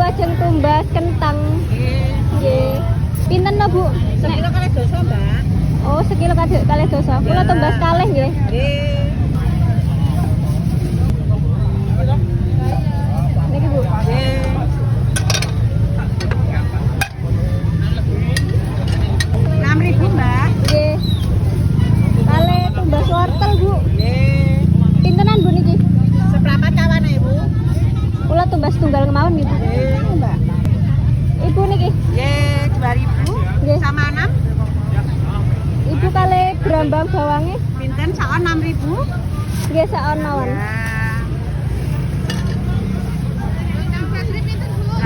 ajeng tumbas kentang. Nggih. Pinten lho, Bu? Sekilo kalih dosa, Mbak. Oh, sekilo kalih dosa. Kula tumbas kalih nggih. Nggih. Niki, Bu. Nggih. 6.000, Mbak. Nggih. Kalih tumbas wortel, Bu. Nggih. Pintenan, Bu niki? Seprapat kawan Ibu. Kula tumbas tunggal kemawon gitu. Nggih, Mbak. Ibu niki? Nggih, 2.000 Nggih. sama 6. Ibu kalih brambang bawange? Pinten saon 6.000. Nggih, saon mawon. Ya.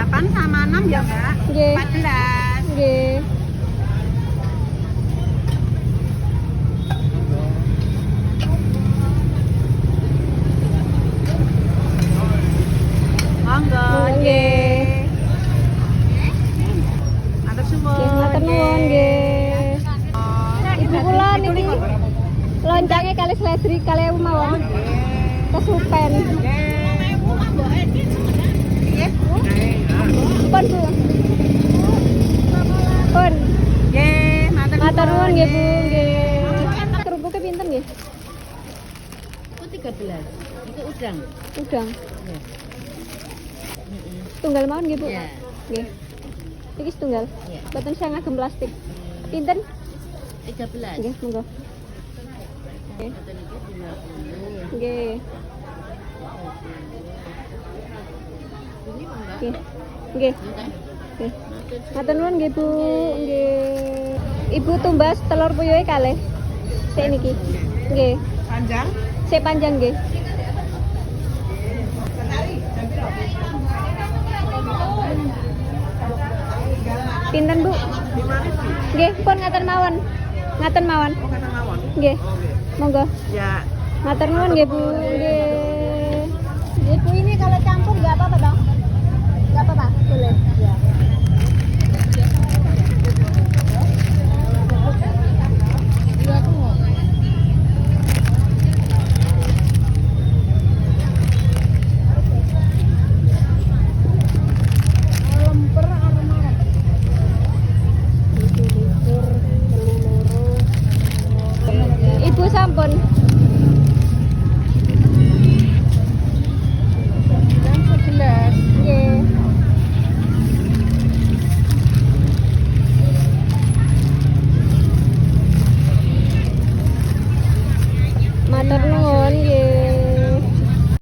8 sama 6 ya, Mbak. Nggih. 14. Nggih. Monggo, Nggih. Matur suwun. Nggih, matur nuwun nggih. Ibu kula niki loncange kali seledri kali mawon. Kesupen. Nggih, Bu. Pun, Bu. Pun. Nggih, Matur nuwun nggih, Bu, nggih. Kerupuknya pinten nggih? Itu 13. Itu udang. Udang. Tunggal mawon nggih, Bu? Iya. Nggih. Iki setunggal. Iya. Boten saya ngagem plastik. Pinten? 13. Nggih, monggo. Nggih. Nggih. Nggih. Nggih. Nggih. Matur nuwun nggih, Bu. Nggih. Ibu tumbas telur puyuhe kalih. Sik niki. Nggih. Panjang. Sik panjang nggih. Pinten, Bu? 5.000. Nggih, pun ngaten mawon. Ngaten mawon. Oh, kata mawon. Nggih. Monggo. Ya. Matur nuwun nggih, Bu. Nggih. Ibu ini kalau campur nggak apa-apa, toh?